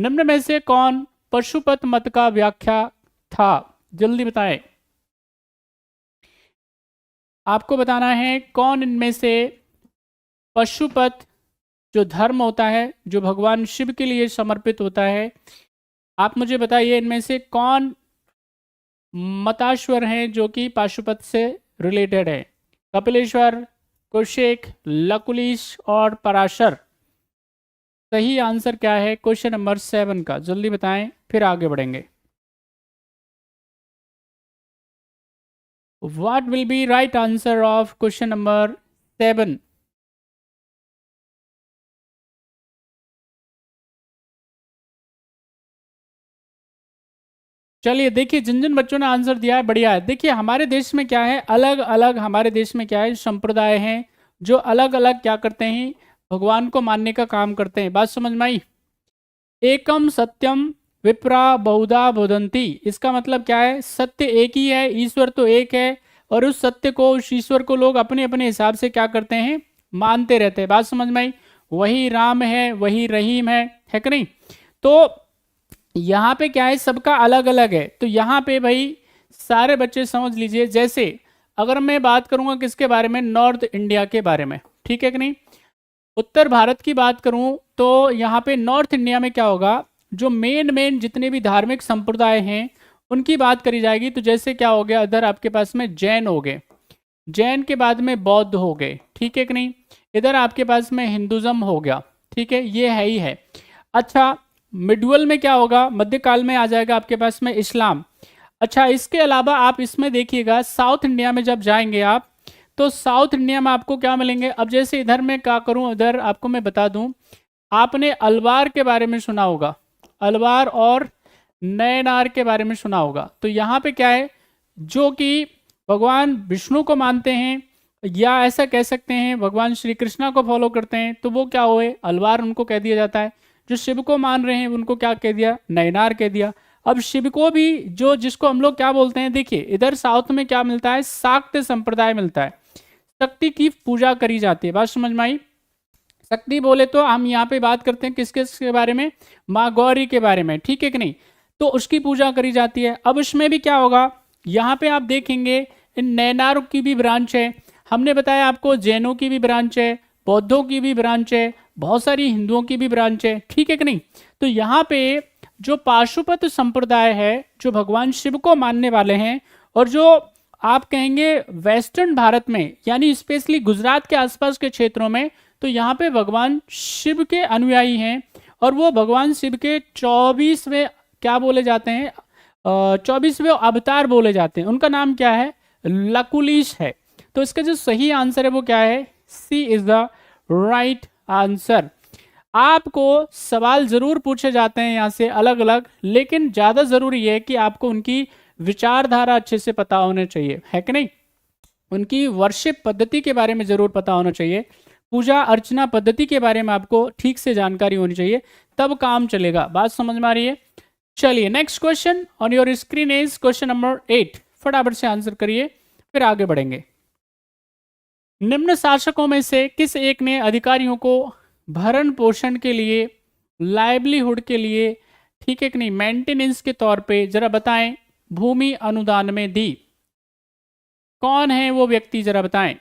निम्न में से कौन पशुपत मत का व्याख्या था? जल्दी बताएं। आपको बताना है कौन इनमें से पशुपत जो धर्म होता है, जो भगवान शिव के लिए समर्पित होता है, आप मुझे बताइए इनमें से कौन मताश्वर हैं जो कि पाशुपत से रिलेटेड है? कपिलेश्वर, कुशेक, लकुलिश और पराशर। सही आंसर क्या है क्वेश्चन नंबर 7 का? जल्दी बताएं, फिर आगे बढ़ेंगे। What will be right answer of question number 7? चलिए देखिए, जिन जिन बच्चों ने आंसर दिया है बढ़िया है। देखिए हमारे देश में क्या है, अलग अलग हमारे देश में क्या है, संप्रदाय हैं जो अलग अलग क्या करते हैं, भगवान को मानने का काम करते हैं। बात समझ में आई? एकम सत्यम विप्रा बहुधा बोधंती, इसका मतलब क्या है, सत्य एक ही है, ईश्वर तो एक है, और उस सत्य को, उस ईश्वर को लोग अपने अपने हिसाब से क्या करते हैं, मानते रहते हैं। बात समझ में आई? वही राम है, वही रहीम है कि नहीं? तो यहाँ पे क्या है, सबका अलग अलग है। तो यहाँ पे भाई सारे बच्चे समझ लीजिए, जैसे अगर मैं बात करूंगा किसके बारे में, नॉर्थ इंडिया के बारे में, ठीक है कि नहीं? उत्तर भारत की बात करूं तो यहाँ पे नॉर्थ इंडिया में क्या होगा, जो मेन मेन जितने भी धार्मिक संप्रदाय हैं उनकी बात करी जाएगी। तो जैसे क्या हो गया, इधर आपके पास में जैन हो गए, जैन के बाद में बौद्ध हो गए, ठीक है कि नहीं? इधर आपके पास में हिंदुज्म हो गया, ठीक है, ये है ही है। अच्छा, मिडवल में क्या होगा, मध्यकाल में आ जाएगा आपके पास में इस्लाम। अच्छा, इसके अलावा आप इसमें देखिएगा, साउथ इंडिया में जब जाएंगे आप, तो साउथ इंडिया में आपको क्या मिलेंगे। अब जैसे इधर मैं क्या करूं, इधर आपको मैं बता दूं, आपने अलवार के बारे में सुना होगा, अलवार और नयनार के बारे में सुना होगा। तो यहाँ पे क्या है, जो कि भगवान विष्णु को मानते हैं, या ऐसा कह सकते हैं भगवान श्री कृष्णा को फॉलो करते हैं, तो वो क्या हुए, अलवार उनको कह दिया जाता है। जो शिव को मान रहे हैं उनको क्या कह दिया, नयनार कह दिया। अब शिव को भी, जो जिसको हम लोग क्या बोलते हैं, देखिए इधर साउथ में क्या मिलता है, शाक्त संप्रदाय मिलता है, शक्ति की पूजा करी जाती है। बात समझ में आई? शक्ति बोले तो हम यहाँ पे बात करते हैं किस किस के बारे में, माँ गौरी के बारे में, ठीक है कि नहीं? तो उसकी पूजा करी जाती है। अब उसमें भी क्या होगा, यहाँ पे आप देखेंगे इन नैनार की भी ब्रांच है, हमने बताया आपको जैनों की भी ब्रांच है, बौद्धों की भी ब्रांच है, बहुत सारी हिंदुओं की भी ब्रांच है, ठीक है कि नहीं? तो यहाँ पे जो पाशुपत संप्रदाय है, जो भगवान शिव को मानने वाले हैं, और जो आप कहेंगे वेस्टर्न भारत में, यानी स्पेशली गुजरात के आसपास के क्षेत्रों में, तो यहाँ पे भगवान शिव के अनुयायी हैं, और वो भगवान शिव के 24वें क्या बोले जाते हैं, 24वें अवतार बोले जाते हैं। उनका नाम क्या है, लकुलिश है। तो इसका जो सही आंसर है वो क्या है, सी इज द राइट आंसर। आपको सवाल जरूर पूछे जाते हैं यहाँ से अलग अलग, लेकिन ज़्यादा ज़रूरी है कि आपको उनकी विचारधारा अच्छे से पता होने चाहिए, है कि नहीं? उनकी वर्शिप पद्धति के बारे में ज़रूर पता होना चाहिए, पूजा अर्चना पद्धति के बारे में आपको ठीक से जानकारी होनी चाहिए, तब काम चलेगा। बात समझ में आ रही है? चलिए next question on your screen is question number 8। फटाफट से आंसर करिए, फिर आगे बढ़ेंगे। निम्न शासकों में से किस एक ने अधिकारियों को भरण पोषण के लिए, लाइवलीहुड के लिए, ठीक है कि नहीं, मेंटेनेंस के तौर पे जरा बताएं, भूमि अनुदान में दी? कौन है वो व्यक्ति, जरा बताएं।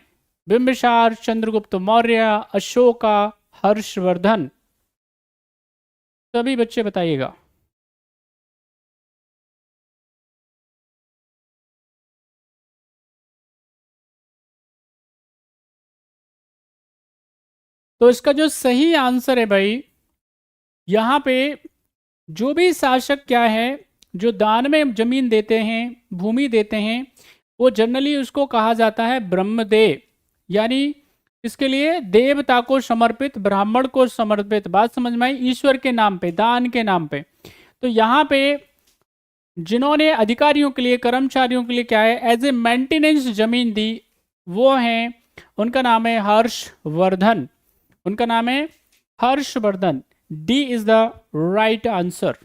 बिंबिसार, चंद्रगुप्त मौर्य, अशोका, हर्षवर्धन? सभी बच्चे बताइएगा। तो इसका जो सही आंसर है भाई, यहाँ पे जो भी शासक क्या है, जो दान में जमीन देते हैं, भूमि देते हैं, वो जनरली उसको कहा जाता है ब्रह्मदेव, यानी इसके लिए देवता को समर्पित, ब्राह्मण को समर्पित। बात समझ में आई? ईश्वर के नाम पे, दान के नाम पे। तो यहाँ पे जिन्होंने अधिकारियों के लिए, कर्मचारियों के लिए क्या है, एज ए मेंटेनेंस जमीन दी, वो हैं, उनका नाम है हर्षवर्धन। उनका नाम है Harshvardhan. D is the right answer.